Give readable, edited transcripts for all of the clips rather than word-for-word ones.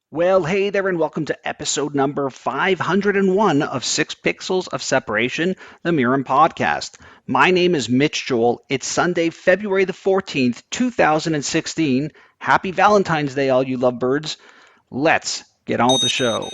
Well, hey there, and welcome to episode number 501 of 6 Pixels of Separation, the Mirum Podcast. My name is Mitch Joel. It's Sunday, February the 14th, 2016. Happy Valentine's Day, all you lovebirds. Let's get on with the show.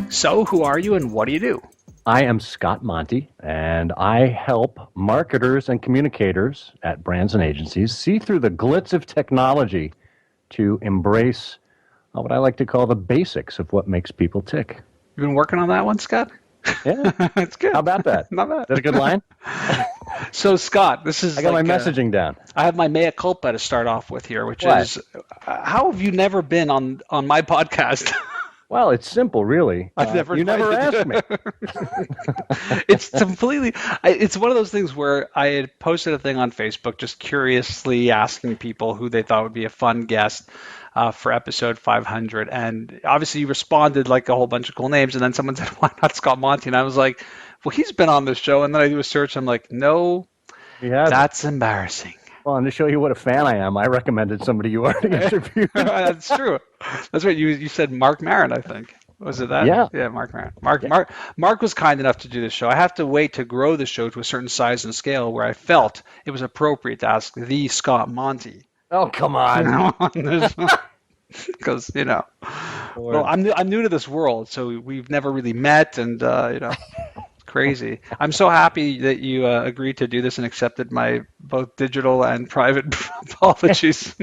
So, who are you and what do you do? I am Scott Monty, and I help marketers and communicators at brands and agencies see through the glitz of technology to embrace what I like to call the basics of what makes people tick. You've been working on that one, Scott? Yeah. That's good. How about that? Not bad. Is that a good line? So, Scott, this is I got my messaging down. I have my mea culpa to start off with here, which What? is, how have you never been on my podcast? Well, it's simple, really. You never asked me. It's completely, it's one of those things where I had posted a thing on Facebook just curiously asking people who they thought would be a fun guest for episode 500. And obviously you responded like a whole bunch of cool names. And then someone said, why not Scott Monty? And I was like, well, he's been on this show. And then I do a search. I'm like, no, that's embarrassing. Well, and to show you what a fan I am, I recommended somebody you already interviewed. That's true. That's right. You said Mark Maron, I think. Was it that? Yeah. Yeah, Mark Maron. Mark was kind enough to do this show. I have to wait to grow the show to a certain size and scale where I felt it was appropriate to ask the Scott Monty. Oh, come on. Because, well, I'm new to this world, so we've never really met, and, crazy. I'm so happy that you agreed to do this and accepted my both digital and private apologies.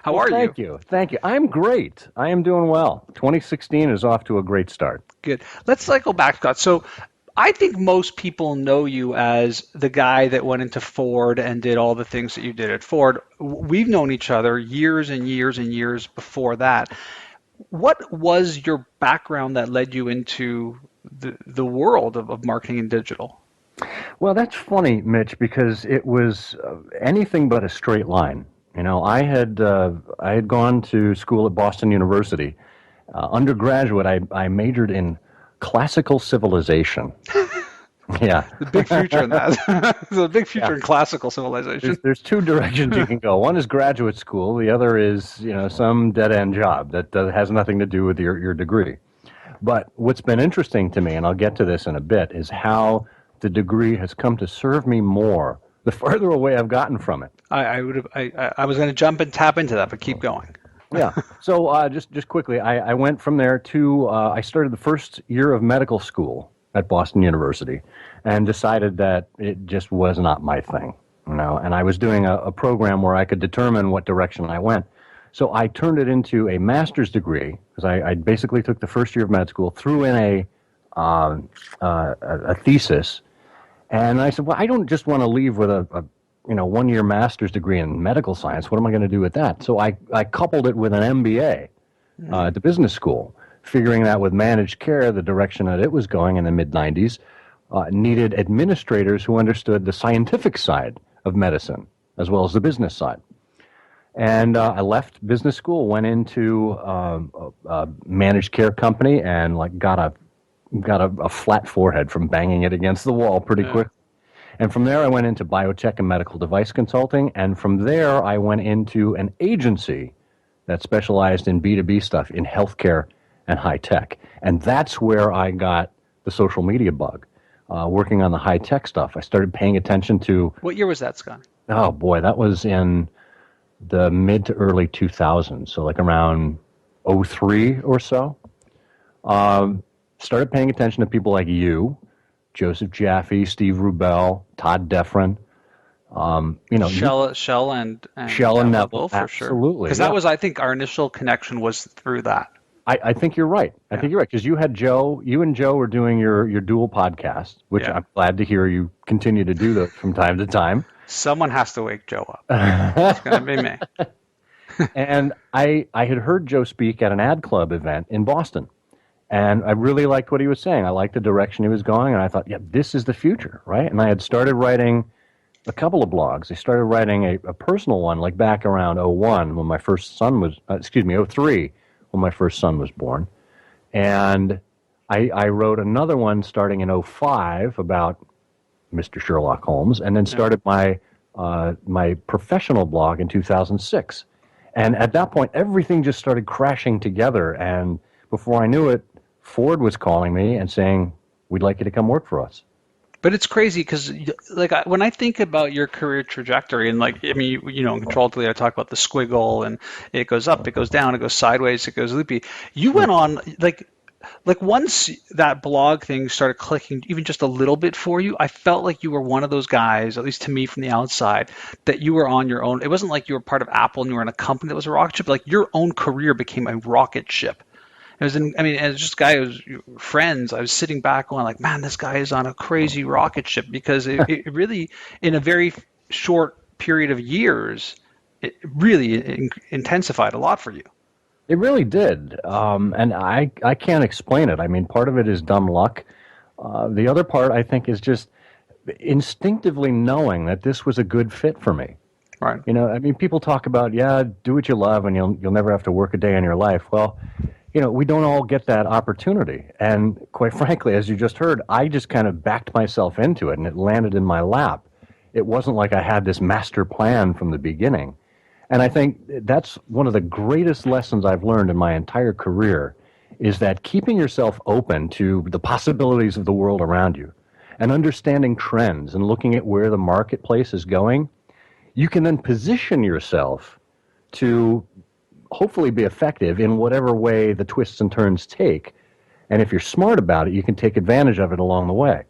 How are you? Thank you. I'm great. I am doing well. 2016 is off to a great start. Good. Let's cycle back, Scott. So I think most people know you as the guy that went into Ford and did all the things that you did at Ford. We've known each other years and years and years before that. What was your background that led you into the world of marketing and digital? Well, that's funny, Mitch, because it was anything but a straight line. I had gone to school at Boston University. Undergraduate, I majored in classical civilization. Yeah. The big future in that. There's a big future in classical civilization. There's two directions you can go. One is graduate school. The other is, some dead-end job that has nothing to do with your degree. But what's been interesting to me, and I'll get to this in a bit, is how the degree has come to serve me more the farther away I've gotten from it. I was going to jump and tap into that, but keep going. Yeah. So just quickly, I went from there to I started the first year of medical school at Boston University, and decided that it just was not my thing. And I was doing a program where I could determine what direction I went. So I turned it into a master's degree, because I basically took the first year of med school, threw in a thesis, and I said, well, I don't just want to leave with a 1-year master's degree in medical science. What am I going to do with that? So I coupled it with an MBA at the business school, figuring that with managed care, the direction that it was going in the mid-'90s, needed administrators who understood the scientific side of medicine as well as the business side. And I left business school, went into a managed care company, and got a flat forehead from banging it against the wall pretty quick. And from there, I went into biotech and medical device consulting. And from there, I went into an agency that specialized in B2B stuff in healthcare and high tech. And that's where I got the social media bug, working on the high tech stuff. I started paying attention to... What year was that, Scott? Oh, boy, that was in the mid to early 2000s, so around 03 or so. Started paying attention to people like you, Joseph Jaffe, Steve Rubel, Todd Deffron. Shell and Neville, for sure. Absolutely. Because that was, I think, our initial connection was through that. I think you're right. I think you're right, because you and Joe were doing your dual podcast, which I'm glad to hear you continue to do that from time to time. Someone has to wake Joe up. It's going to be me. And I had heard Joe speak at an ad club event in Boston. And I really liked what he was saying. I liked the direction he was going, and I thought, yeah, this is the future, right? And I had started writing a couple of blogs. I started writing a personal one, like back around '01 when my first son was, '03 when my first son was born. And I wrote another one starting in '05 about Mr. Sherlock Holmes, and then started my professional blog in 2006. And at that point, everything just started crashing together. And before I knew it, Ford was calling me and saying, "We'd like you to come work for us." But it's crazy because, like, when I think about your career trajectory, and like, I mean, in Control Delete, I talk about the squiggle, and it goes up, it goes down, it goes sideways, it goes loopy. You went on like once that blog thing started clicking even just a little bit for you, I felt like you were one of those guys, at least to me from the outside, that you were on your own. It wasn't like you were part of Apple and you were in a company that was a rocket ship. Like your own career became a rocket ship. I mean, as just a guy who's friends, I was sitting back going like, man, this guy is on a crazy rocket ship because it really, in a very short period of years, it really intensified a lot for you. It really did. And I can't explain it. I mean, part of it is dumb luck. The other part, I think, is just instinctively knowing that this was a good fit for me. Right. I mean, people talk about, yeah, do what you love and you'll never have to work a day in your life. Well, we don't all get that opportunity. And quite frankly, as you just heard, I just kind of backed myself into it and it landed in my lap. It wasn't like I had this master plan from the beginning. And I think that's one of the greatest lessons I've learned in my entire career is that keeping yourself open to the possibilities of the world around you and understanding trends and looking at where the marketplace is going, you can then position yourself to hopefully be effective in whatever way the twists and turns take. And if you're smart about it, you can take advantage of it along the way.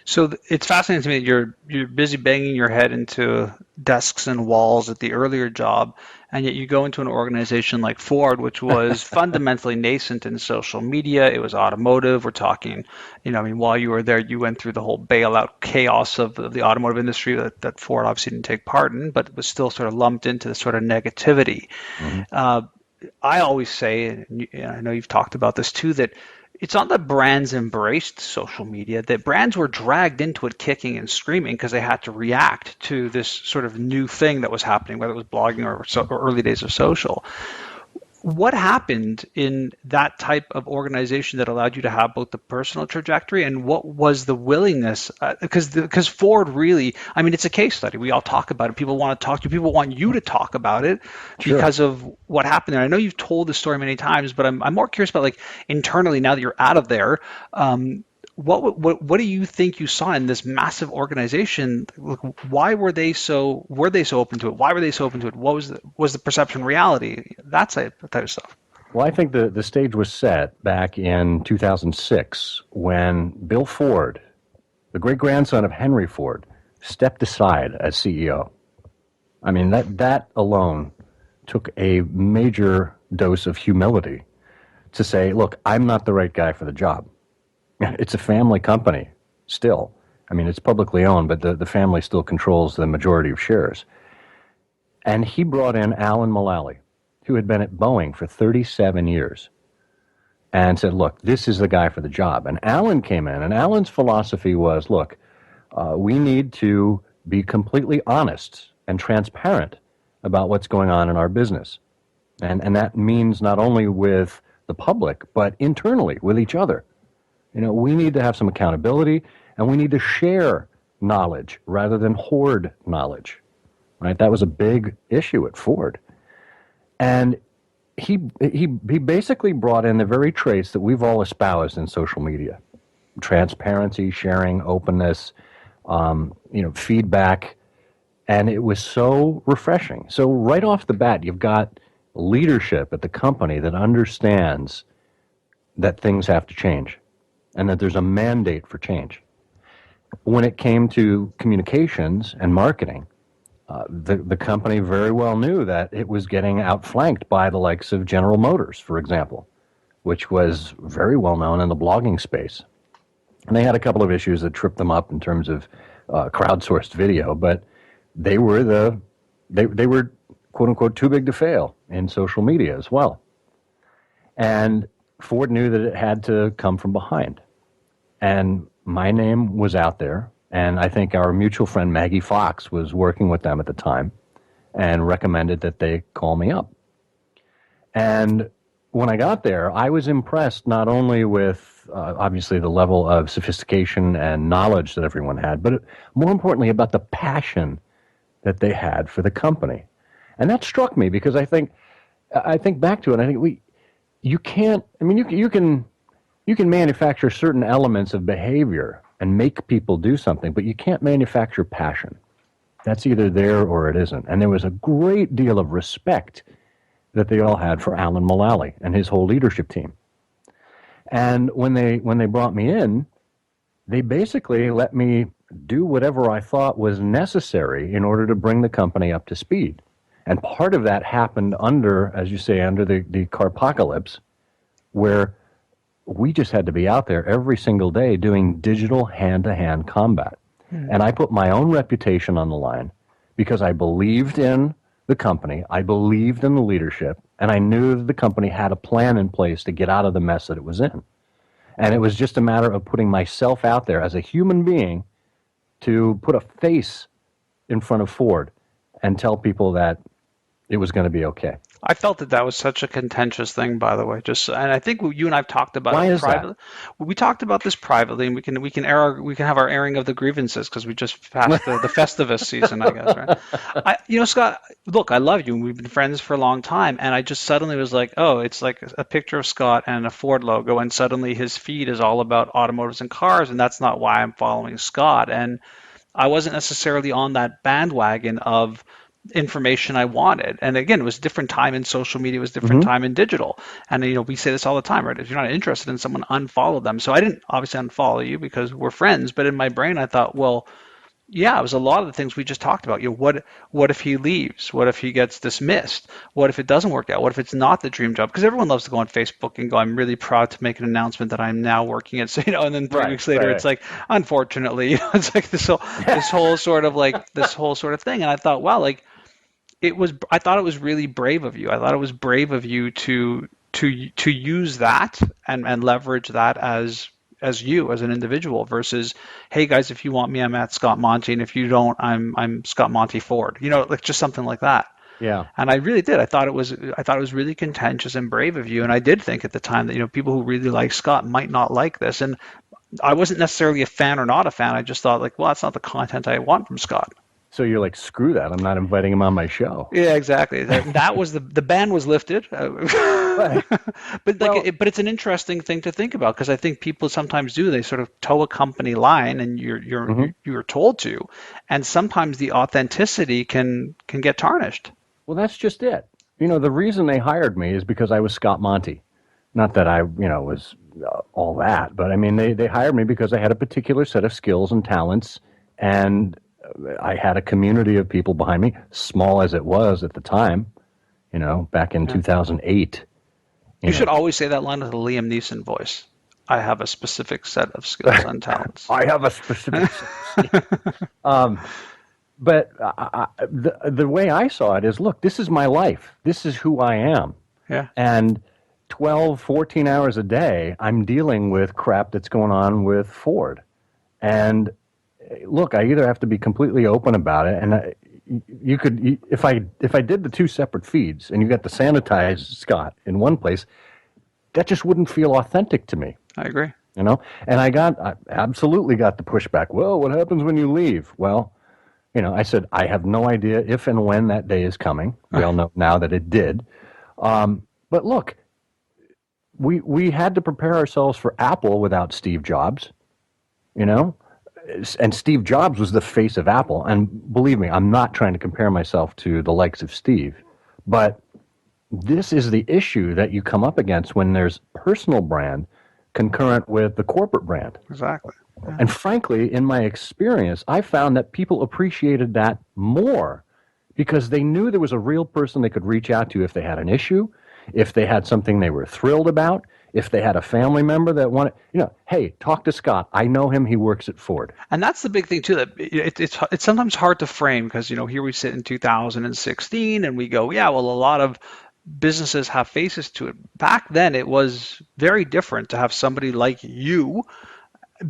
So it's fascinating to me that you're busy banging your head into desks and walls at the earlier job, and yet you go into an organization like Ford, which was fundamentally nascent in social media. It was automotive. We're talking, I mean, while you were there, you went through the whole bailout chaos of the automotive industry that Ford obviously didn't take part in, but was still sort of lumped into the sort of negativity. Mm-hmm. I always say, and I know you've talked about this too, that it's not that brands embraced social media, that brands were dragged into it kicking and screaming because they had to react to this sort of new thing that was happening, whether it was blogging or early days of social. What happened in that type of organization that allowed you to have both the personal trajectory and what was the willingness? Because Ford really, I mean, it's a case study. We all talk about it. People want to talk to you. People want you to talk about it because of what happened there. I know you've told the story many times, but I'm more curious about like internally now that you're out of there. What do you think you saw in this massive organization? Why were they so open to it? Why were they so open to it? What was the perception reality? That type of stuff. Well, I think the stage was set back in 2006 when Bill Ford, the great-grandson of Henry Ford, stepped aside as CEO. I mean, that alone took a major dose of humility to say, look, I'm not the right guy for the job. It's a family company still. I mean, it's publicly owned, but the family still controls the majority of shares. And he brought in Alan Mulally, who had been at Boeing for 37 years, and said, look, this is the guy for the job. And Alan came in, and Alan's philosophy was, look, we need to be completely honest and transparent about what's going on in our business. And that means not only with the public, but internally with each other. We need to have some accountability, and we need to share knowledge rather than hoard knowledge, right? That was a big issue at Ford. And he basically brought in the very traits that we've all espoused in social media: transparency, sharing, openness, feedback. And it was so refreshing. So right off the bat, you've got leadership at the company that understands that things have to change and that there's a mandate for change. When it came to communications and marketing, the company very well knew that it was getting outflanked by the likes of General Motors, for example, which was very well known in the blogging space. And they had a couple of issues that tripped them up in terms of crowdsourced video, but they were they were quote unquote too big to fail in social media as well. And Ford knew that it had to come from behind. And my name was out there. And I think our mutual friend Maggie Fox was working with them at the time and recommended that they call me up. And when I got there, I was impressed not only with obviously the level of sophistication and knowledge that everyone had, but more importantly about the passion that they had for the company. And that struck me because I think back to it. I think you can't. I mean, you can manufacture certain elements of behavior and make people do something, but you can't manufacture passion. That's either there or it isn't. And there was a great deal of respect that they all had for Alan Mullally and his whole leadership team. And when they brought me in, they basically let me do whatever I thought was necessary in order to bring the company up to speed. And part of that happened under, as you say, under the carpocalypse, where we just had to be out there every single day doing digital hand-to-hand combat. And I put my own reputation on the line because I believed in the company, I believed in the leadership, and I knew that the company had a plan in place to get out of the mess that it was in. And it was just a matter of putting myself out there as a human being to put a face in front of Ford and tell people that it was going to be okay. I felt that was such a contentious thing, by the way. And I think you and I've talked about Why it is privately. that? We talked about this privately, and we can have our airing of the grievances because we just passed the Festivus season, I guess, right? Scott, look, I love you, and we've been friends for a long time, and I just suddenly was like, oh, it's like a picture of Scott and a Ford logo, and suddenly his feed is all about automotives and cars, and that's not why I'm following Scott. And I wasn't necessarily on that bandwagon of information I wanted. And again, it was a different time in social media, it was a different time in digital. And we say this all the time, right? If you're not interested in someone, unfollow them. So I didn't obviously unfollow you because we're friends, but in my brain I thought, well, yeah, it was a lot of the things we just talked about. What if he leaves? What if he gets dismissed? What if it doesn't work out? What if it's not the dream job? Because everyone loves to go on Facebook and go, I'm really proud to make an announcement that I'm now working at, and then 3 weeks later it's like, unfortunately, it's like this whole sort of thing. And I thought, wow, like I thought it was really brave of you. I thought it was brave of you to use that and leverage that as you as an individual versus, hey guys, if you want me, I'm at Scott Monty, and if you don't, I'm Scott Monty Ford. Like just something like that. Yeah. And I really did. I thought it was really contentious and brave of you. And I did think at the time that people who really like Scott might not like this. And I wasn't necessarily a fan or not a fan. I just thought like, well, that's not the content I want from Scott. So you're like, screw that. I'm not inviting him on my show. Yeah, exactly. That was the ban was lifted. Right. But it's an interesting thing to think about because I think people sometimes do. They sort of toe a company line, and you're told to, and sometimes the authenticity can get tarnished. Well, that's just it. The reason they hired me is because I was Scott Monty. Not that I, was all that, but I mean, they hired me because I had a particular set of skills and talents, and I had a community of people behind me, small as it was at the time, back in 2008. You should always say that line with a Liam Neeson voice. I have a specific set of skills and talents. I have a specific set. But the way I saw it is, look, this is my life. This is who I am. Yeah. And 12, 14 hours a day, I'm dealing with crap that's going on with Ford. And look, I either have to be completely open about it, and you could, if I did the two separate feeds, and you got the sanitized Scott in one place, that just wouldn't feel authentic to me. I agree. And I absolutely got the pushback. Well, what happens when you leave? Well, I said I have no idea if and when that day is coming. We all know now that it did. But look, we had to prepare ourselves for Apple without Steve Jobs. And Steve Jobs was the face of Apple. And believe me, I'm not trying to compare myself to the likes of Steve. But this is the issue that you come up against when there's personal brand concurrent with the corporate brand. Exactly. Yeah. And frankly, in my experience, I found that people appreciated that more because they knew there was a real person they could reach out to if they had an issue, if they had something they were thrilled about, if they had a family member that wanted, hey, talk to Scott. I know him. He works at Ford. And that's the big thing, too, that it's sometimes hard to frame because, here we sit in 2016 and we go, yeah, well, a lot of businesses have faces to it. Back then, it was very different to have somebody like you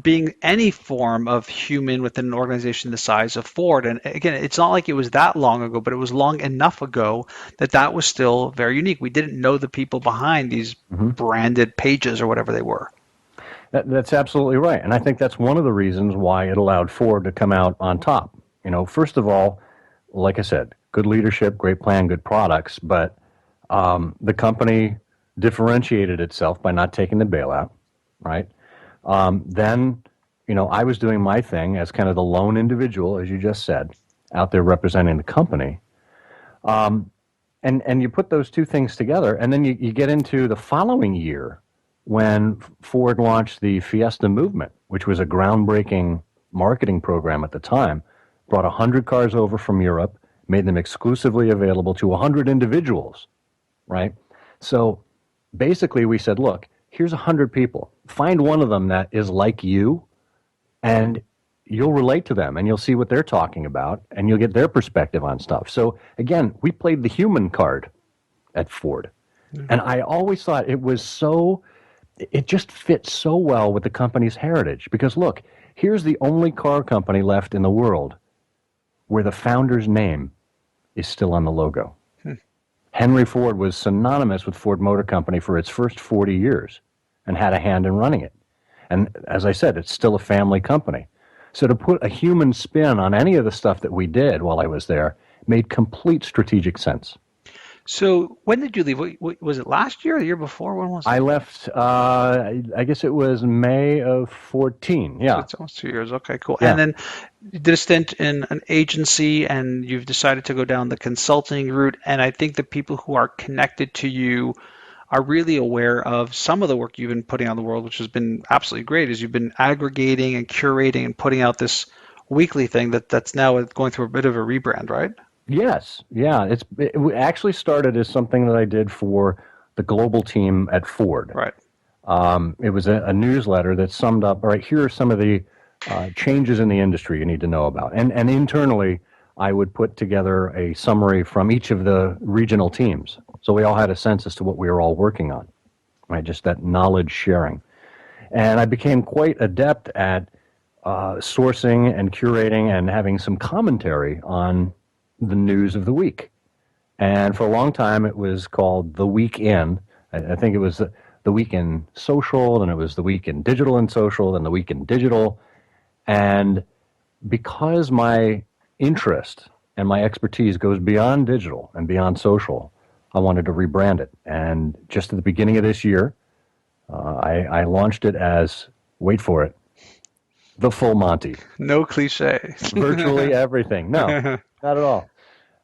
being any form of human within an organization the size of Ford. And again, it's not like it was that long ago, but it was long enough ago that that was still very unique. We didn't know the people behind these Hmm. branded pages or whatever they were. That's absolutely right. And I think that's one of the reasons why it allowed Ford to come out on top. First of all, like I said, good leadership, great plan, good products, but the company differentiated itself by not taking the bailout, right? Then, I was doing my thing as kind of the lone individual, as you just said, out there representing the company. And you put those two things together, and then you get into the following year when Ford launched the Fiesta movement, which was a groundbreaking marketing program at the time, brought 100 cars over from Europe, made them exclusively available to 100 individuals, right? So basically we said, look, here's 100 people. Find one of them that is like you, and you'll relate to them, and you'll see what they're talking about, and you'll get their perspective on stuff. So again, we played the human card at Ford. And I always thought it just fits so well with the company's heritage. Because look, here's the only car company left in the world where the founder's name is still on the logo. Henry Ford was synonymous with Ford Motor Company for its first 40 years and had a hand in running it. And as I said, it's still a family company. So to put a human spin on any of the stuff that we did while I was there made complete strategic sense. So when did you leave? Was it last year or the year before? When was it? I left, I guess it was May of 14. So Yeah. it's almost 2 years. Okay, cool. And Yeah. then you did a stint in an agency and you've decided to go down the consulting route. And I think the people who are connected to you are really aware of some of the work you've been putting out in the world, which has been absolutely great, is you've been aggregating and curating and putting out this weekly thing that's now going through a bit of a rebrand, right? Yes. Yeah. It actually started as something that I did for the global team at Ford. Right. It was a newsletter that summed up, all right, here are some of the changes in the industry you need to know about. And internally, I would put together a summary from each of the regional teams. So we all had a sense as to what we were all working on, right? Just that knowledge sharing. And I became quite adept at sourcing and curating and having some commentary on the news of the week. And for a long time, it was called The Week In. I think it was the Week in Social, and it was the Week in Digital and Social, and the Week in Digital. And because my interest and my expertise goes beyond digital and beyond social, I wanted to rebrand it. And just at the beginning of this year, I launched it as, wait for it, the full Monty. No cliche. Virtually everything. No, not at all.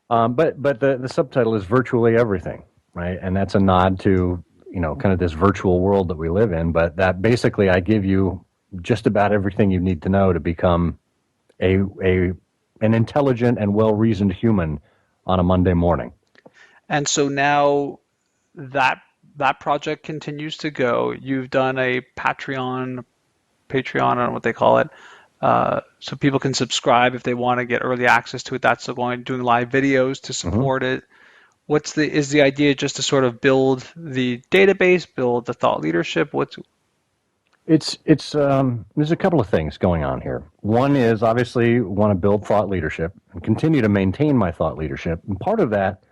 But the subtitle is Virtually Everything, right? And that's a nod to, kind of this virtual world that we live in. But that basically I give you just about everything you need to know to become an intelligent and well-reasoned human on a Monday morning. And so now that project continues to go. You've done a Patreon, I don't know what they call it, so people can subscribe if they want to get early access to it. That's still going, doing live videos to support it. Is the idea just to sort of build the database, build the thought leadership? It's there's a couple of things going on here. One is obviously want to build thought leadership and continue to maintain my thought leadership. And part of that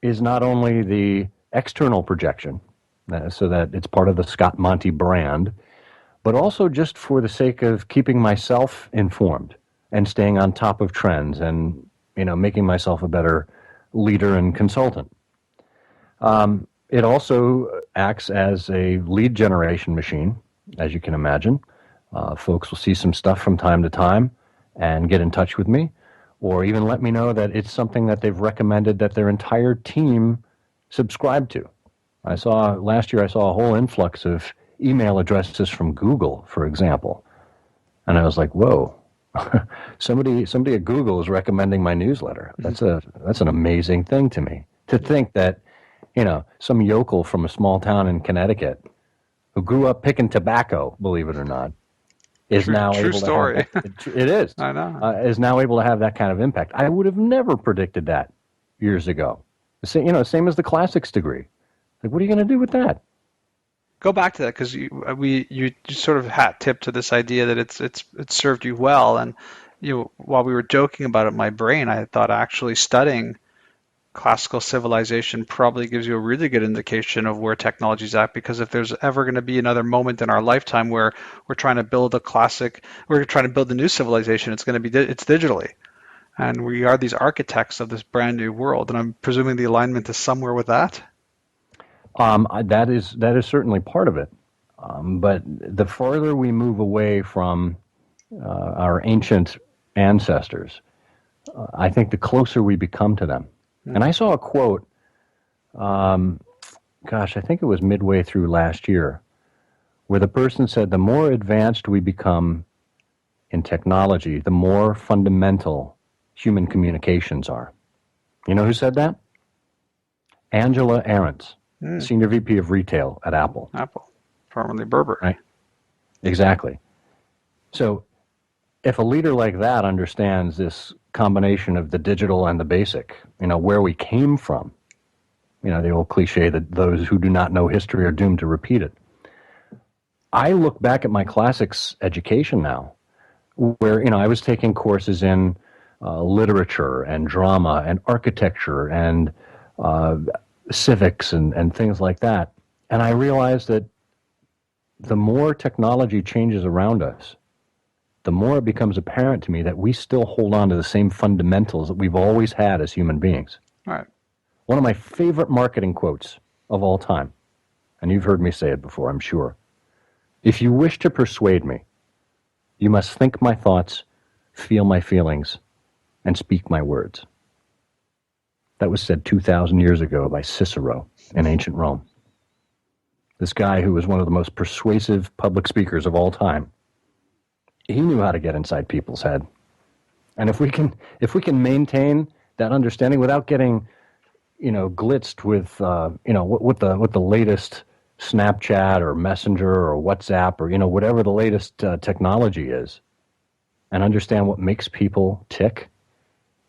is not only the external projection, so that it's part of the Scott Monty brand, but also just for the sake of keeping myself informed and staying on top of trends and, making myself a better leader and consultant. It also acts as a lead generation machine, as you can imagine. Folks will see some stuff from time to time and get in touch with me, or even let me know that it's something that they've recommended that their entire team subscribe to. Last year I saw a whole influx of email addresses from Google, for example. And I was like, whoa, somebody at Google is recommending my newsletter. That's an amazing thing to me. To think that, some yokel from a small town in Connecticut who grew up picking tobacco, believe it or not, is now able story. to have that. It is. I know. Is now able to have that kind of impact. I would have never predicted that years ago. Same as the classics degree. Like, what are you going to do with that? Go back to that because you sort of hat tip to this idea that it's served you well, and while we were joking about it, my brain, I thought actually studying classical civilization probably gives you a really good indication of where technology's at, because if there's ever going to be another moment in our lifetime where we're trying to build a new civilization, it's going to be it's digitally, and we are these architects of this brand new world, and I'm presuming the alignment is somewhere with that. That is certainly part of it. But the farther we move away from our ancient ancestors, I think the closer we become to them. And I saw a quote, I think it was midway through last year, where the person said, the more advanced we become in technology, the more fundamental human communications are. You know who said that? Angela Ahrendts, Senior VP of Retail at Apple. Apple, formerly Burberry. Right. Exactly. So if a leader like that understands this combination of the digital and the basic, where we came from, the old cliche that those who do not know history are doomed to repeat it. I look back at my classics education now, where, I was taking courses in literature and drama and architecture and civics and things like that. And I realized that the more technology changes around us, the more it becomes apparent to me that we still hold on to the same fundamentals that we've always had as human beings. All right. One of my favorite marketing quotes of all time, and you've heard me say it before, I'm sure. If you wish to persuade me, you must think my thoughts, feel my feelings, and speak my words. That was said 2,000 years ago by Cicero in ancient Rome. This guy who was one of the most persuasive public speakers of all time. He knew how to get inside people's head. And if we can maintain that understanding without getting, glitzed with, what the latest Snapchat or Messenger or WhatsApp or, whatever the latest technology is, and understand what makes people tick,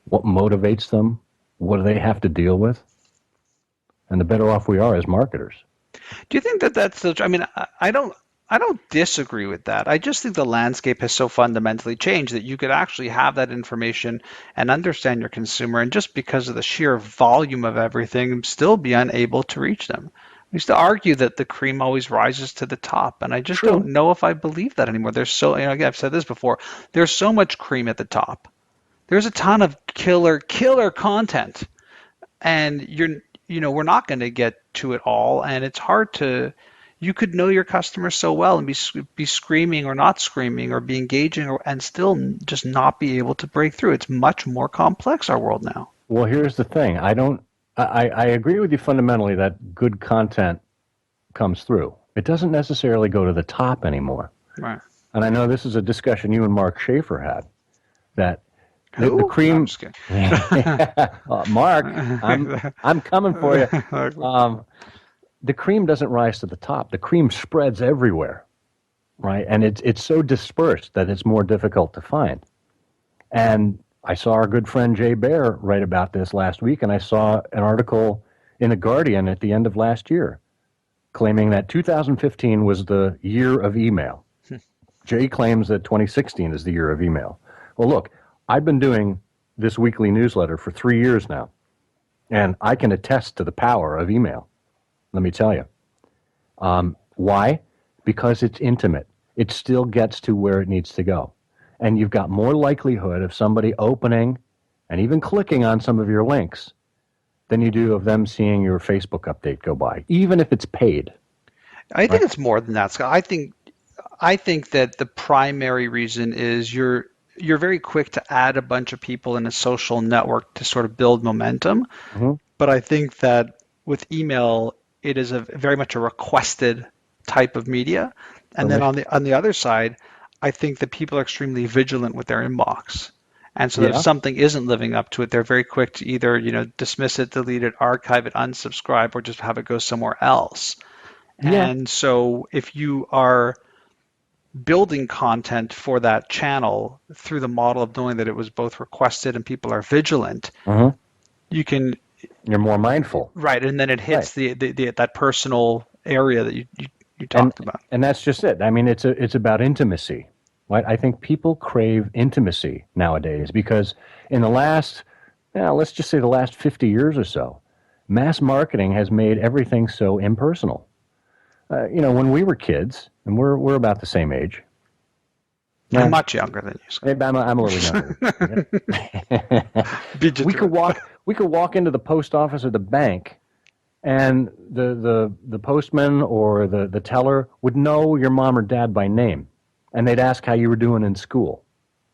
what motivates them, what do they have to deal with, and the better off we are as marketers. Do you think that that's the? I mean, I don't disagree with that. I just think the landscape has so fundamentally changed that you could actually have that information and understand your consumer, and just because of the sheer volume of everything, still be unable to reach them. We used to argue that the cream always rises to the top, and I just True. don't know if I believe that anymore. There's again, I've said this before. There's so much cream at the top. There's a ton of killer content, and we're not going to get to it all, and it's hard to. You could know your customer so well and be screaming or not screaming or be engaging and still just not be able to break through. It's much more complex, our world now. Well, here's the thing. I agree with you fundamentally that good content comes through. It doesn't necessarily go to the top anymore. Right. And I know this is a discussion you and Mark Schaefer had, that the cream. No, I'm just kidding. Mark, I'm coming for you. The cream doesn't rise to the top. The cream spreads everywhere, right? And it's so dispersed that it's more difficult to find. And I saw our good friend Jay Baer write about this last week, and I saw an article in The Guardian at the end of last year claiming that 2015 was the year of email. Jay claims that 2016 is the year of email. Well, look, I've been doing this weekly newsletter for 3 years now, and I can attest to the power of email. Let me tell you. Why? Because it's intimate. It still gets to where it needs to go. And you've got more likelihood of somebody opening and even clicking on some of your links than you do of them seeing your Facebook update go by, even if it's paid. I think it's more than that, Scott. I think that the primary reason is you're very quick to add a bunch of people in a social network to sort of build momentum. Mm-hmm. But I think that with email, it is very much a requested type of media. And then on the other side, I think that people are extremely vigilant with their inbox. And so if something isn't living up to it, they're very quick to either, dismiss it, delete it, archive it, unsubscribe, or just have it go somewhere else. Yeah. And so if you are building content for that channel through the model of knowing that it was both requested and people are vigilant, you can You're more mindful. right, and then it Right. hits the that personal area that you And talked about. and that's just it. I mean, it's about intimacy, right? I think people crave intimacy nowadays because in the last, let's just say the last 50 years or so, mass marketing has made everything so impersonal. When we were kids, and we're about the same age. I'm Yeah, much younger than you, Scott. maybe I'm a little younger. Beat you we to could it. walk into the post office or the bank, and the postman or the teller would know your mom or dad by name, and they'd ask how you were doing in school.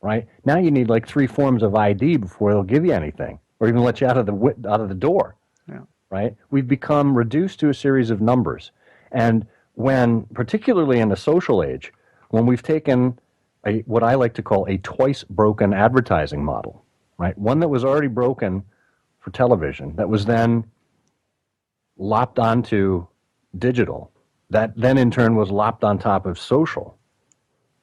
Right now, you need like 3 forms of ID before they'll give you anything, or even let you out of the door. Yeah. Right? We've become reduced to a series of numbers, and when, particularly in the social age, when we've taken what I like to call a twice broken advertising model, right? One that was already broken for television, that was then lopped onto digital, that then in turn was lopped on top of social,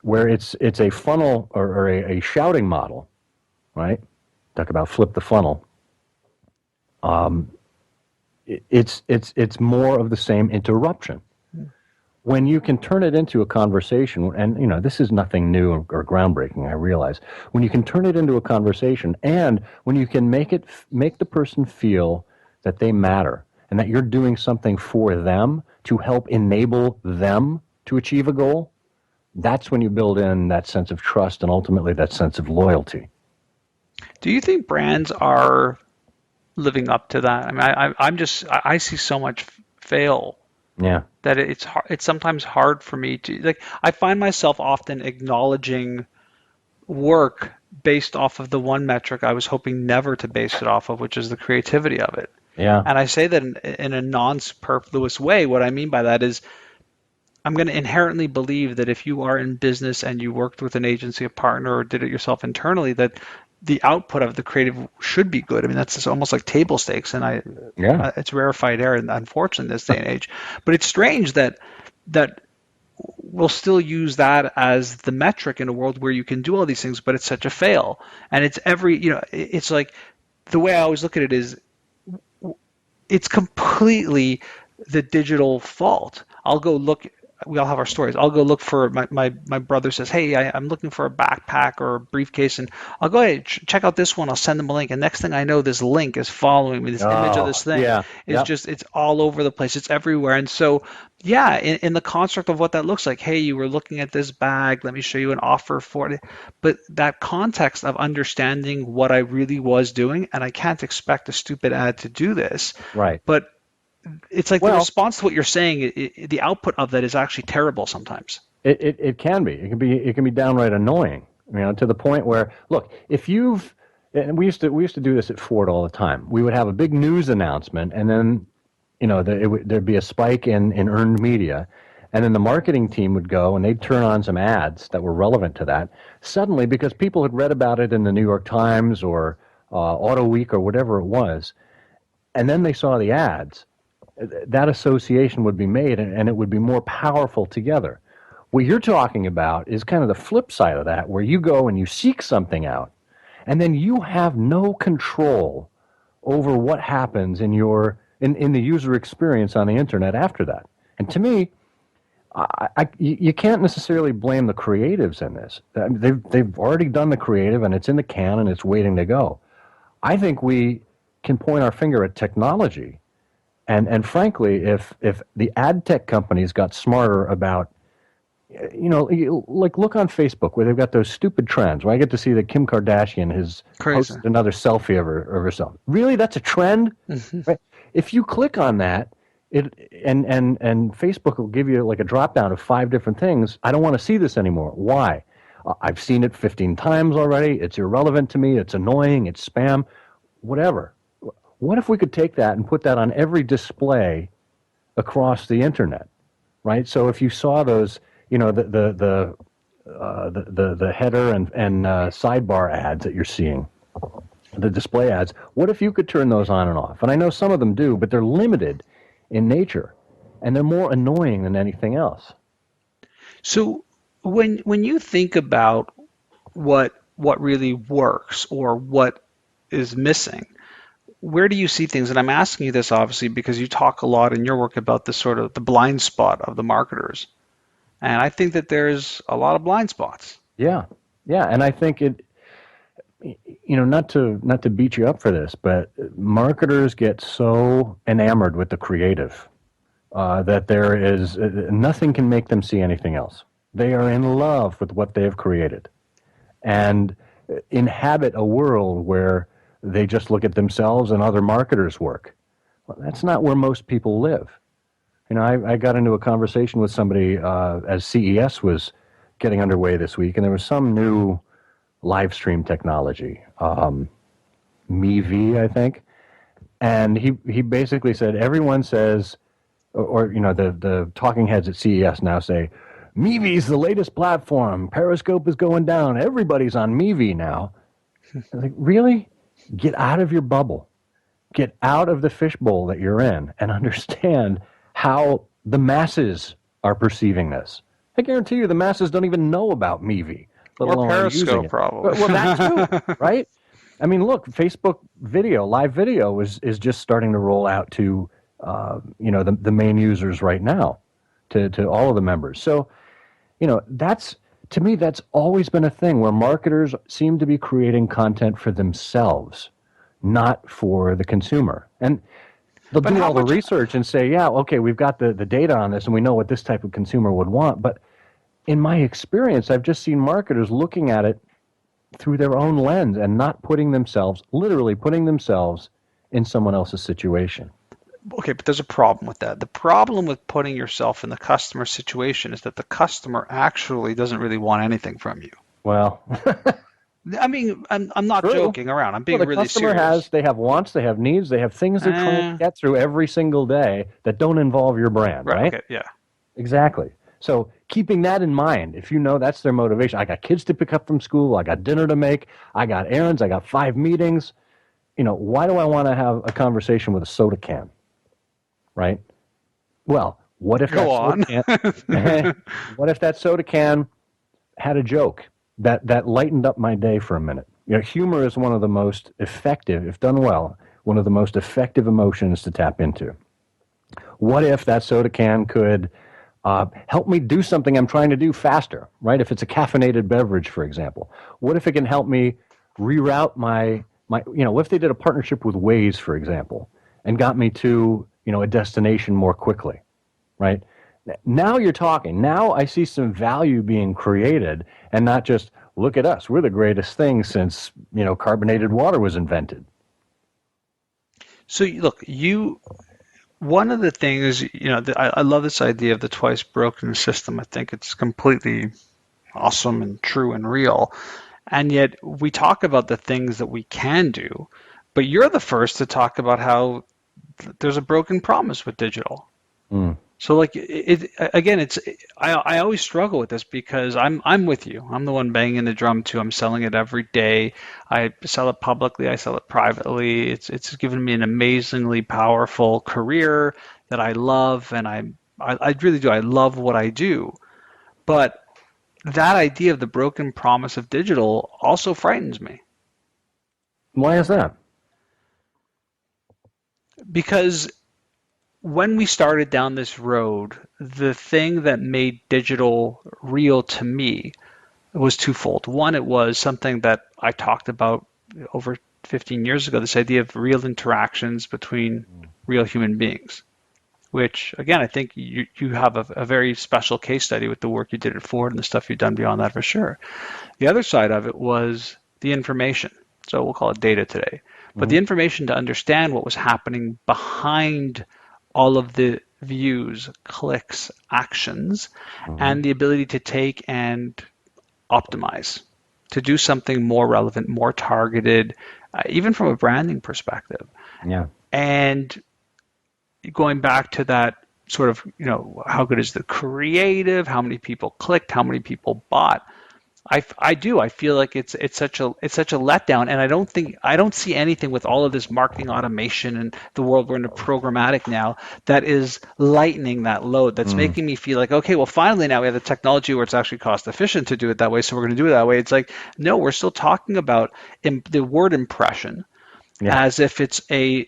where it's a funnel or a shouting model, right? Talk about flip the funnel. Um, it's more of the same interruption. When you can turn it into a conversation, and this is nothing new or groundbreaking, I realize. When you can turn it into a conversation, and when you can make the person feel that they matter and that you're doing something for them to help enable them to achieve a goal, that's when you build in that sense of trust and ultimately that sense of loyalty. Do you think brands are living up to that? I mean, I see so much fail Yeah. that it's sometimes hard for me to like. I find myself often acknowledging work based off of the one metric I was hoping never to base it off of, which is the creativity of it. Yeah. And I say that in a non-superfluous way. What I mean by that is I'm going to inherently believe that if you are in business and you worked with an agency, a partner, or did it yourself internally, that the output of the creative should be good. I mean, that's just almost like table stakes, and Yeah. it's rarefied air, unfortunately, in this day and age. But it's strange that we'll still use that as the metric in a world where you can do all these things, but it's such a fail. And it's like the way I always look at it is it's completely the digital fault. I'll go look. We all have our stories. I'll go look for my brother says, hey, I'm looking for a backpack or a briefcase, and I'll go ahead check out this one. I'll send them a link, and next thing I know, this link is following me. This image of Oh, this thing yeah. is Yep. just it's all over the place. It's everywhere, and so yeah, in the construct of what that looks like. Hey, you were looking at this bag. Let me show you an offer for it. But that context of understanding what I really was doing, and I can't expect a stupid ad to do this, Right. but it's like the Well, response to what you're saying, the output of that is actually terrible sometimes. it can be. It can be downright annoying. To the point where, look, if you've and we used to do this at Ford all the time. We would have a big news announcement, and then there'd be a spike in earned media, and then the marketing team would go and they'd turn on some ads that were relevant to that. Suddenly, because people had read about it in the New York Times or Auto Week or whatever it was, and then they saw the ads, that association would be made, and it would be more powerful together. What you're talking about is kind of the flip side of that, where you go and you seek something out, and then you have no control over what happens in the user experience on the internet after that. And to me, you can't necessarily blame the creatives in this. I mean, they've already done the creative, and it's in the can, and it's waiting to go. I think we can point our finger at technology, and frankly, if the ad tech companies got smarter about, like look on Facebook where they've got those stupid trends where I get to see that Kim Kardashian has Crazy. posted another selfie of herself. Really, that's a trend? Right? If you click on that, and Facebook will give you like a drop down of 5 different things. I don't want to see this anymore. Why? I've seen it 15 times already. It's irrelevant to me. It's annoying. It's spam. Whatever. What if we could take that and put that on every display across the internet, right? So if you saw those, the header and sidebar ads that you're seeing, the display ads, what if you could turn those on and off? And I know some of them do, but they're limited in nature, and they're more annoying than anything else. So when you think about what really works or what is missing, where do you see things? And I'm asking you this obviously because you talk a lot in your work about the sort of the blind spot of the marketers. And I think that there's a lot of blind spots. Yeah, yeah, and I think not to beat you up for this, but marketers get so enamored with the creative that there is nothing can make them see anything else. They are in love with what they have created, and inhabit a world where they just look at themselves and other marketers' work. Well, that's not where most people live. I got into a conversation with somebody as CES was getting underway this week, and there was some new live stream technology, MeV, I think, and he basically said everyone says, or the talking heads at CES now say, MeV is the latest platform. Periscope is going down. Everybody's on MeV now. I was like, really? Get out of your bubble. Get out of the fishbowl that you're in and understand how the masses are perceiving this. I guarantee you the masses don't even know about MeV, let alone using it. Probably. Well, that too, right? I mean, look, Facebook video, live video is just starting to roll out to the main users right now, to all of the members. So, to me, that's always been a thing where marketers seem to be creating content for themselves, not for the consumer. And they'll do all the research and say, yeah, okay, we've got the data on this and we know what this type of consumer would want. But in my experience, I've just seen marketers looking at it through their own lens and not literally putting themselves in someone else's situation. Okay, but there's a problem with that. The problem with putting yourself in the customer situation is that the customer actually doesn't really want anything from you. Well, I mean, I'm not true. Joking around. I'm being really customer serious. They have wants, they have needs, they have things they're trying to get through every single day that don't involve your brand, right? Okay, yeah. Exactly. So keeping that in mind, if you know that's their motivation, I got kids to pick up from school, I got dinner to make, I got errands, I got 5 meetings, why do I want to have a conversation with a soda can? Right? Well, what if what if that soda can had a joke that lightened up my day for a minute? Humor is one of the most effective, if done well, one of the most effective emotions to tap into. What if that soda can could help me do something I'm trying to do faster, right? If it's a caffeinated beverage, for example. What if it can help me reroute my what if they did a partnership with Waze, for example, and got me to a destination more quickly, right? Now you're talking. Now I see some value being created and not just, look at us, we're the greatest thing since, carbonated water was invented. So look, one of the things, I love this idea of the twice broken system. I think it's completely awesome and true and real. And yet we talk about the things that we can do, but you're the first to talk about how there's a broken promise with digital. So I always struggle with this because I'm with you. I'm the one banging the drum too. I'm selling it every day. I sell it publicly. I sell it privately. It's given me an amazingly powerful career that I love, and I really do. I love what I do. But that idea of the broken promise of digital also frightens me. Why is that? Because when we started down this road, the thing that made digital real to me was twofold. One, it was something that I talked about over 15 years ago, this idea of real interactions between real human beings, which, again, I think you have a very special case study with the work you did at Ford and the stuff you've done beyond that for sure. The other side of it was the information. So we'll call it data today. But the information to understand what was happening behind all of the views, clicks, actions, and the ability to take and optimize, to do something more relevant, more targeted, even from a branding perspective. Yeah. And going back to that sort of, how good is the creative, how many people clicked, how many people bought, I feel like it's such a letdown, and I don't see anything with all of this marketing automation and the world we're in, programmatic now, that is lightening that load. That's making me feel like, okay, well, finally now we have the technology where it's actually cost efficient to do it that way, so we're going to do it that way. It's like, no, we're still talking about the word impression. Yeah. as if it's a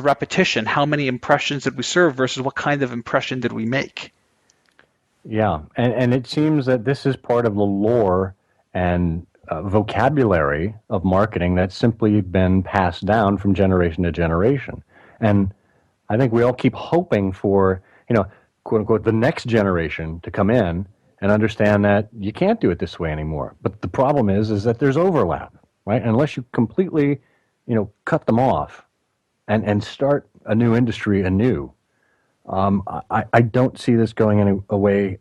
repetition. How many impressions did we serve versus what kind of impression did we make? Yeah, and it seems that this is part of the lore and vocabulary of marketing that's simply been passed down from generation to generation. And I think we all keep hoping for, quote unquote, the next generation to come in and understand that you can't do it this way anymore. But the problem is that there's overlap, right? Unless you completely, cut them off and start a new industry anew. I don't see this going away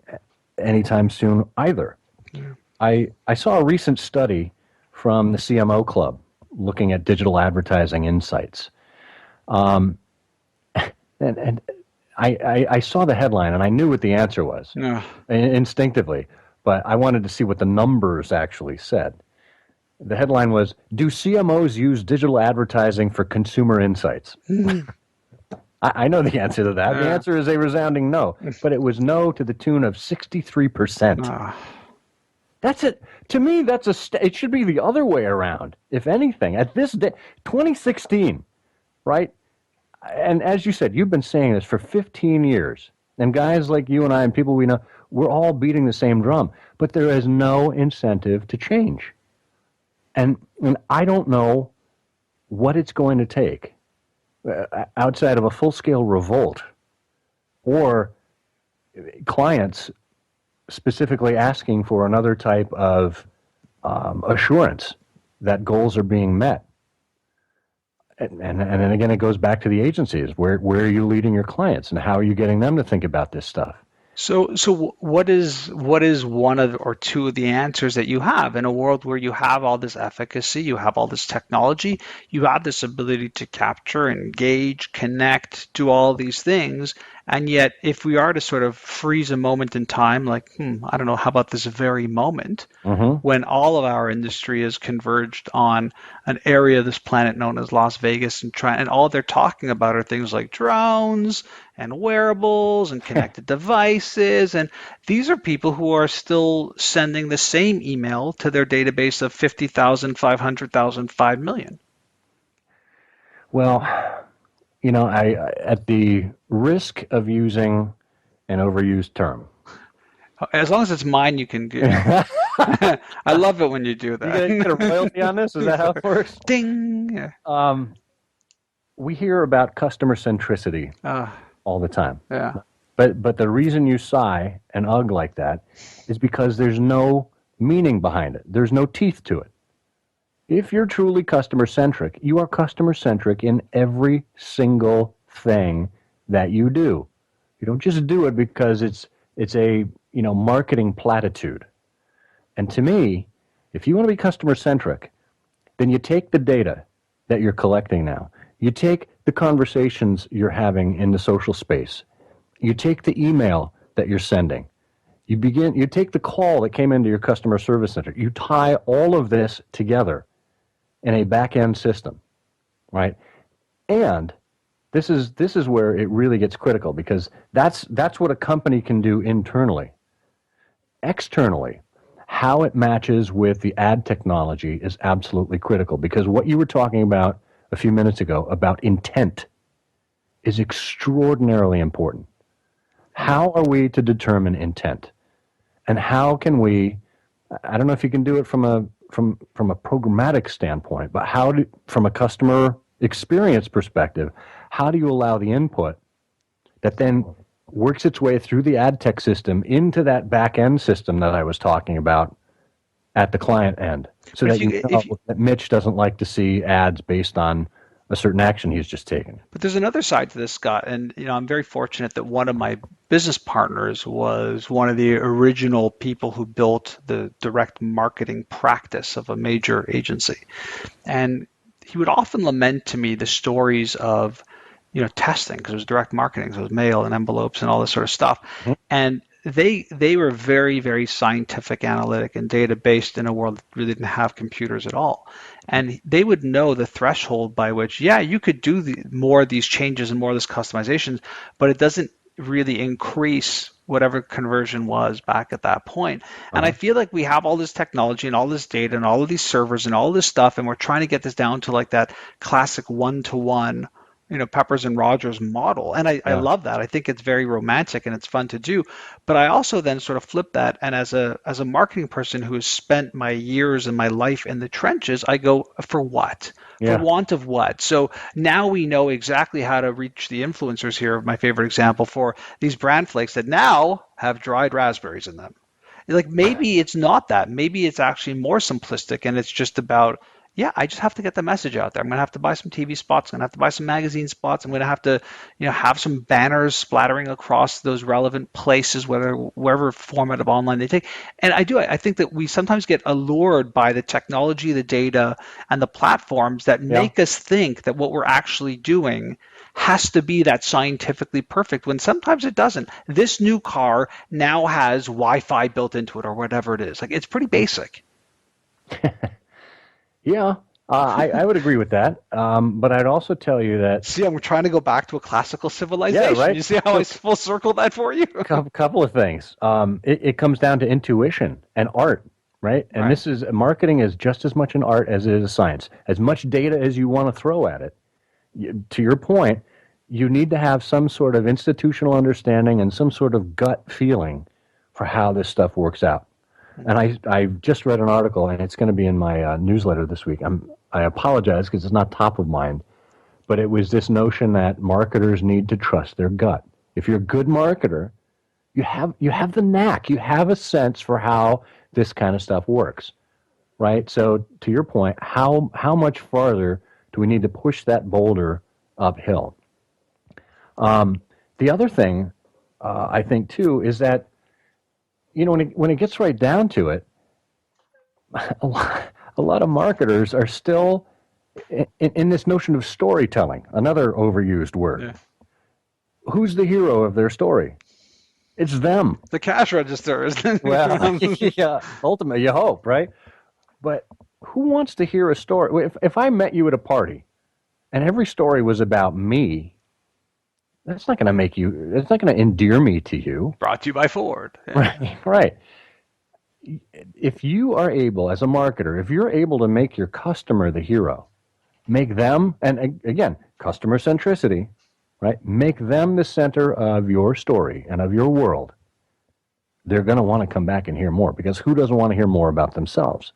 anytime soon either. Yeah. I saw a recent study from the CMO Club looking at digital advertising insights. And I saw the headline and I knew what the answer was Yeah. instinctively, but I wanted to see what the numbers actually said. The headline was, "Do CMOs use digital advertising for consumer insights?" I know the answer to that. The answer is a resounding no, but it was no to the tune of 63%. That's it. To me, it should be the other way around, if anything. At this day, 2016, right? And as you said, you've been saying this for 15 years. And guys like you and I and people we know, we're all beating the same drum. But there is no incentive to change. And I don't know what it's going to take outside of a full-scale revolt or clients specifically asking for another type of assurance that goals are being met. And then again, it goes back to the agencies. Where are you leading your clients, and how are you getting them to think about this stuff? So what is one of or two of the answers that you have in a world where you have all this efficacy, you have all this technology, you have this ability to capture, engage, connect, do all these things, and yet if we are to sort of freeze a moment in time, like, I don't know, how about this very moment when all of our industry is converged on an area of this planet known as Las Vegas, and all they're talking about are things like drones and wearables and connected devices. And these are people who are still sending the same email to their database of 50,000, 500,000, 5 million. Well, I at the risk of using an overused term. As long as it's mine, you can do. I love it when you do that. You get a royalty on this? Is that how it works? Ding! We hear about customer centricity all the time. Yeah. But the reason you sigh and ugh like that is because there's no meaning behind it. There's no teeth to it. If you're truly customer-centric, you are customer-centric in every single thing that you do. You don't just do it because it's a marketing platitude. And to me, if you want to be customer-centric, then you take the data that you're collecting now. You take the conversations you're having in the social space. You take the email that you're sending. You take the call that came into your customer service center. You tie all of this together in a back-end system, right? And this is where it really gets critical, because that's what a company can do internally. Externally, how it matches with the ad technology is absolutely critical, because what you were talking about a few minutes ago about intent is extraordinarily important. How are we to determine intent? And how can we, I don't know if you can do it from a programmatic standpoint, but from a customer experience perspective, how do you allow the input that then works its way through the ad tech system into that back end system that I was talking about at the client end, so that Mitch doesn't like to see ads based on a certain action he's just taken. But there's another side to this, Scott, and I'm very fortunate that one of my business partners was one of the original people who built the direct marketing practice of a major agency. And he would often lament to me the stories of testing, because it was direct marketing, so it was mail and envelopes and all this sort of stuff. Mm-hmm. And they were very, very scientific, analytic, and data-based in a world that really didn't have computers at all. And they would know the threshold by which, you could do more of these changes and more of this customizations, but it doesn't really increase whatever conversion was back at that point. And I Uh-huh. feel like we have all this technology and all this data and all of these servers and all this stuff, and we're trying to get this down to like that classic one-to-one, Peppers and Rogers model. And I Yeah. love that. I think it's very romantic and it's fun to do. But I also then sort of flip that, and as a marketing person who has spent my years and my life in the trenches, I go, for what? For Yeah. want of what? So now we know exactly how to reach the influencers here. My favorite example for these bran flakes that now have dried raspberries in them. Like maybe it's not that. Maybe it's actually more simplistic and it's just about, yeah, I just have to get the message out there. I'm gonna have to buy some TV spots. I'm gonna have to buy some magazine spots. I'm gonna have to, have some banners splattering across those relevant places, wherever format of online they take. And I think that we sometimes get allured by the technology, the data, and the platforms that Yeah. make us think that what we're actually doing has to be that scientifically perfect when sometimes it doesn't. This new car now has Wi-Fi built into it or whatever it is. Like it's pretty basic. Yeah. I would agree with that. But I'd also tell you that, See, I'm trying to go back to a classical yeah, civilization. right. You see how I So, full circle that for you? couple of things. It comes down to intuition and art, right? And Right. this is marketing is just as much an art as it is a science. As much data as you want to throw at it, to your point, you need to have some sort of institutional understanding and some sort of gut feeling for how this stuff works out. And I just read an article, and it's going to be in my newsletter this week. I apologize because it's not top of mind, but it was this notion that marketers need to trust their gut. If you're a good marketer, you have the knack, you have a sense for how this kind of stuff works, right? So to your point, how much farther do we need to push that boulder uphill? The other thing I think too is that when it gets right down to it, a lot of marketers are still in this notion of storytelling, another overused word. Yeah. Who's the hero of their story? It's them. The cash register is Well, yeah, ultimately, you hope, right? But who wants to hear a story? If I met you at a party and every story was about me, that's not going to that's not going to endear me to you. brought to you by Ford. Yeah. Right, right. If you are able, as a marketer, if you're able to make your customer the hero, make them, and again, customer centricity, right? Make them the center of your story and of your world. They're going to want to come back and hear more because who doesn't want to hear more about themselves?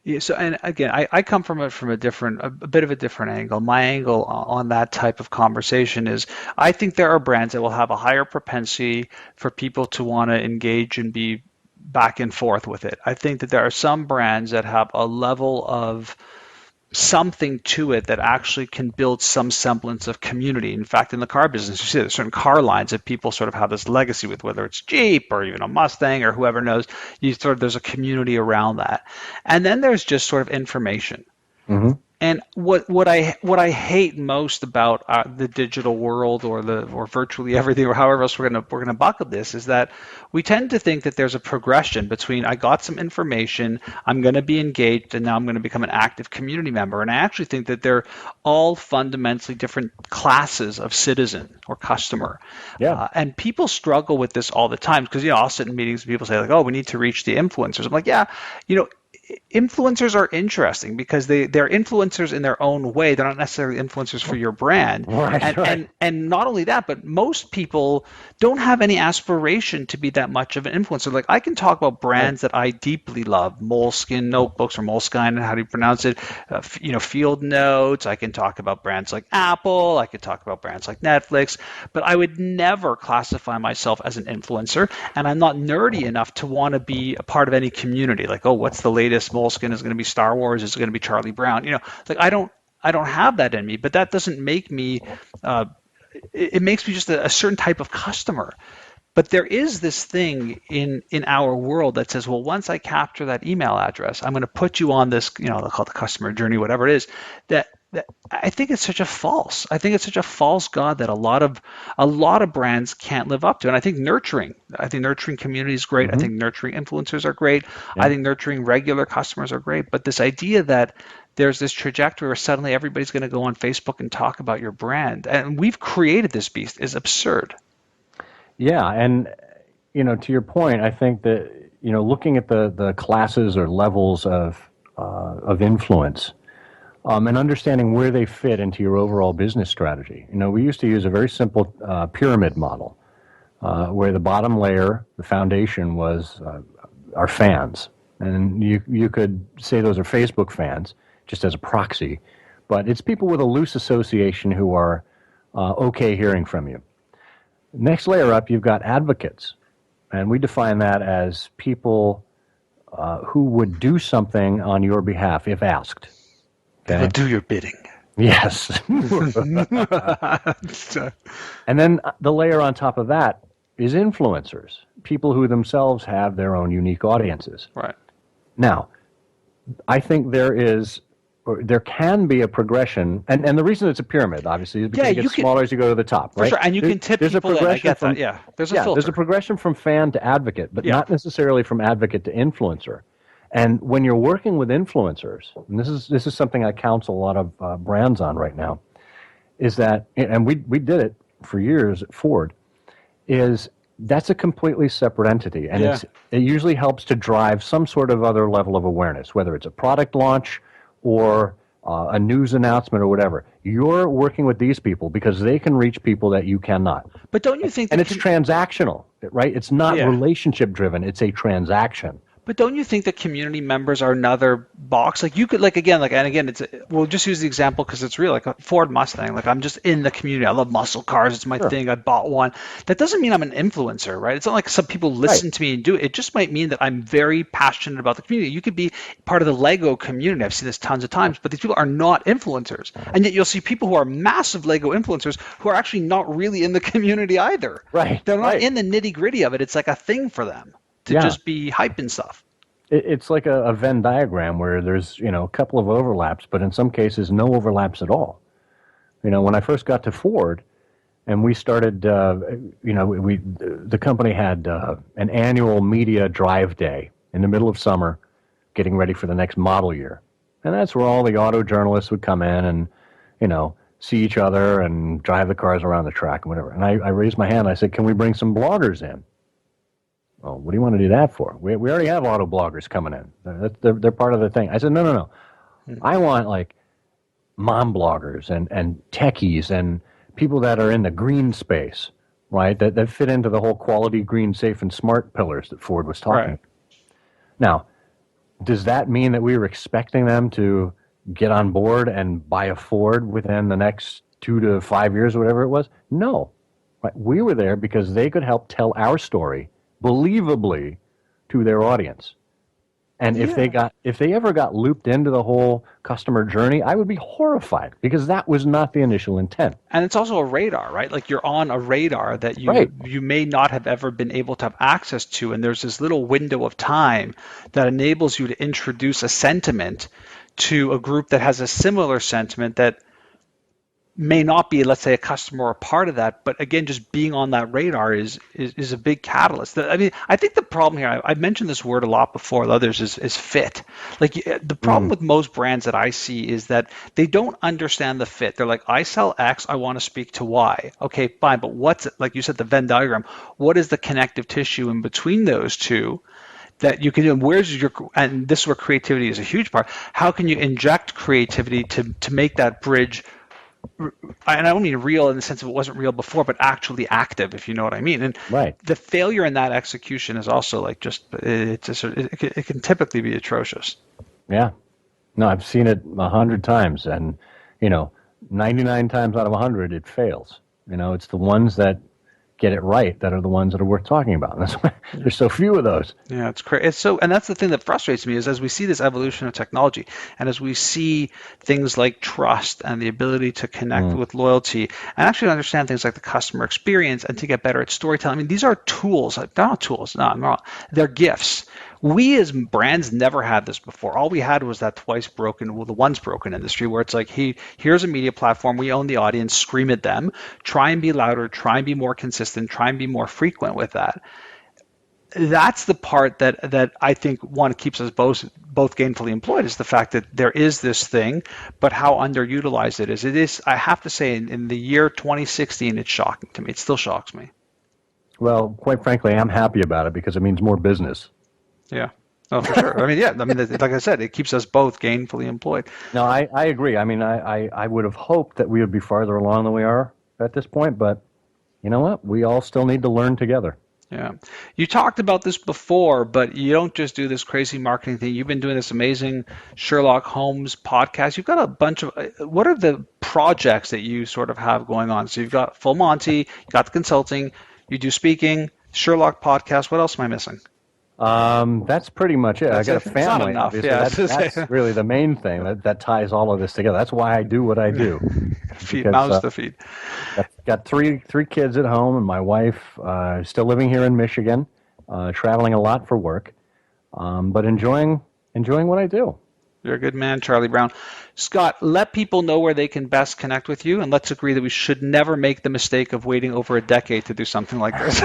Yeah, so and again, I come from a bit of a different angle. My angle on that type of conversation is I think there are brands that will have a higher propensity for people to want to engage and be back and forth with it. I think that there are some brands that have a level of something to it that actually can build some semblance of community. In fact, in the car business, you see there's certain car lines that people sort of have this legacy with, whether it's Jeep or even a Mustang or whoever knows, there's a community around that. And then there's just sort of information. Mm-hmm. And what I hate most about the digital world or virtually everything or however else we're gonna bucket this is that we tend to think that there's a progression between I got some information, I'm gonna be engaged, and now I'm gonna become an active community member. And I actually think that they're all fundamentally different classes of citizen or customer. Yeah. And people struggle with this all the time because I'll sit in meetings and people say like, oh, we need to reach the influencers. I'm like, yeah, you know influencers are interesting because they're influencers in their own way. They're not necessarily influencers for your brand. Right, And right. and not only that, but most people don't have any aspiration to be that much of an influencer. Like I can talk about Right. brands that I deeply love, Moleskine notebooks or Moleskine, how do you pronounce it? Field Notes. I can talk about brands like Apple. I could talk about brands like Netflix, but I would never classify myself as an influencer, and I'm not nerdy enough to want to be a part of any community. Like, oh, what's the latest Moleskine? Is it going to be Star Wars? Is it going to be Charlie Brown? Like I don't have that in me, but that doesn't make me. It makes me just a certain type of customer. But there is this thing in our world that says, well, once I capture that email address, I'm going to put you on this, they'll call it the customer journey, whatever it is. That I think it's such a false. I think it's such a false god that a lot of brands can't live up to. And I think nurturing community is great. I Mm-hmm. think nurturing influencers are great. I Yeah. think nurturing regular customers are great. But this idea that there's this trajectory where suddenly everybody's going to go on Facebook and talk about your brand, and we've created this beast, is absurd. Yeah, and to your point, I think that looking at the classes or levels of influence, and understanding where they fit into your overall business strategy. We used to use a very simple pyramid model, where the bottom layer, the foundation, was our fans, and you could say those are Facebook fans, just as a proxy, but it's people with a loose association who are okay hearing from you. Next layer up, you've got advocates, and we define that as people who would do something on your behalf if asked. They will Okay. do your bidding. Yes. And then the layer on top of that is influencers, people who themselves have their own unique audiences. Right. Now, I think there can be a progression, and the reason it's a pyramid, obviously, is because it gets smaller as you go to the top, right? For sure, and you can tip there's people a progression in. I get from, that. Yeah, there's a filter. There's a progression from fan to advocate, but not necessarily from advocate to influencer. And when you're working with influencers, and this is something I counsel a lot of brands on right now, is that, and we did it for years at Ford, is that's a completely separate entity, and it usually helps to drive some sort of other level of awareness, whether it's a product launch or a news announcement or whatever. You're working with these people because they can reach people that you cannot. But don't you think? And it's transactional, right? It's not relationship driven. It's a transaction. But don't you think that community members are another box? Like you could, we'll just use the example because it's real. Like a Ford Mustang, like I'm just in the community. I love muscle cars. It's my thing. I bought one. That doesn't mean I'm an influencer, right? It's not like some people listen to me and do it. It just might mean that I'm very passionate about the community. You could be part of the Lego community. I've seen this tons of times, but these people are not influencers. And yet you'll see people who are massive Lego influencers who are actually not really in the community either. Right. They're not in the nitty gritty of it. It's like a thing for them to just be hyping stuff. It's like a Venn diagram where there's, a couple of overlaps, but in some cases, no overlaps at all. When I first got to Ford and we started, the company had an annual media drive day in the middle of summer, getting ready for the next model year. And that's where all the auto journalists would come in and, see each other and drive the cars around the track and whatever. And I raised my hand. I said, can we bring some bloggers in? Well, what do you want to do that for? We already have auto bloggers coming in. They're part of the thing. I said, no. I want like mom bloggers and techies and people that are in the green space, right? That fit into the whole quality, green, safe, and smart pillars that Ford was talking about. Now, does that mean that we were expecting them to get on board and buy a Ford within the next 2 to 5 years or whatever it was? No. Right? We were there because they could help tell our story believably to their audience. And if they ever got looped into the whole customer journey, I would be horrified because that was not the initial intent. And it's also a radar, right? Like you're on a radar that you may not have ever been able to have access to. And there's this little window of time that enables you to introduce a sentiment to a group that has a similar sentiment that may not be, let's say, a customer or a part of that, but again, just being on that radar is a big catalyst. I mean, I think the problem here, I've mentioned this word a lot before with others, is fit. Like the problem with most brands that I see is that they don't understand the fit. They're like, I sell X, I want to speak to Y. Okay, fine, but what's it? Like you said, the Venn diagram, what is the connective tissue in between those two that you can do? And this is where creativity is a huge part. How can you inject creativity to make that bridge? And I don't mean real in the sense of it wasn't real before, but actually active, if you know what I mean. And the failure in that execution is also like it can typically be atrocious. Yeah. No, I've seen it 100 times, and 99 times out of 100 it fails. It's the ones that get it right that are the ones that are worth talking about. And that's why there's so few of those. Yeah, it's crazy. And that's the thing that frustrates me is as we see this evolution of technology and as we see things like trust and the ability to connect with loyalty and actually understand things like the customer experience and to get better at storytelling. I mean, these are tools. They're not tools. No, I'm not. They're gifts. We as brands never had this before. All we had was that the once broken industry where it's like, hey, here's a media platform. We own the audience. Scream at them. Try and be louder. Try and be more consistent. Try and be more frequent with that. That's the part that I think keeps us both gainfully employed is the fact that there is this thing, but how underutilized it is. It is, I have to say, in the year 2016, it's shocking to me. It still shocks me. Well, quite frankly, I'm happy about it because it means more business. Yeah. Oh, for sure. I mean, yeah. I mean, like I said, it keeps us both gainfully employed. No, I agree. I mean, I would have hoped that we would be farther along than we are at this point, but you know what? We all still need to learn together. Yeah. You talked about this before, but you don't just do this crazy marketing thing. You've been doing this amazing Sherlock Holmes podcast. You've got a bunch of, what are the projects that you sort of have going on? So you've got Full Monty, you got the consulting, you do speaking, Sherlock podcast. What else am I missing? That's pretty much it. I That's got a it. It's not family, enough. obviously. Yeah. That's really the main thing that ties all of this together. That's why I do what I do. Feed Because mouths to feed. got three kids at home, and my wife still living here in Michigan, traveling a lot for work, but enjoying what I do. You're a good man, Charlie Brown. Scott, let people know where they can best connect with you, and let's agree that we should never make the mistake of waiting over a decade to do something like this.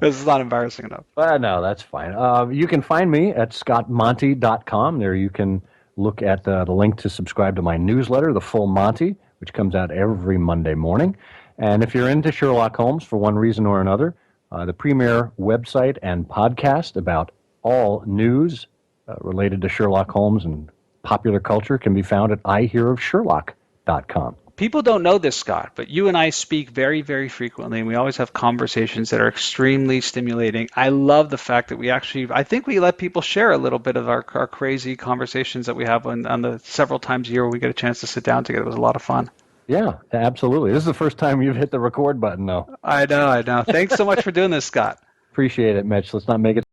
This is not embarrassing enough. No, that's fine. You can find me at scottmonty.com. There you can look at the link to subscribe to my newsletter, The Full Monty, which comes out every Monday morning. And if you're into Sherlock Holmes for one reason or another, the premier website and podcast about all news related to Sherlock Holmes and popular culture can be found at ihearofsherlock.com. People don't know this, Scott, but you and I speak very, very frequently, and we always have conversations that are extremely stimulating. I love the fact that I think we let people share a little bit of our crazy conversations that we have on the several times a year when we get a chance to sit down together. It was a lot of fun. Yeah, absolutely. This is the first time you've hit the record button, though. I know. Thanks so much for doing this, Scott. Appreciate it, Mitch. Let's not make it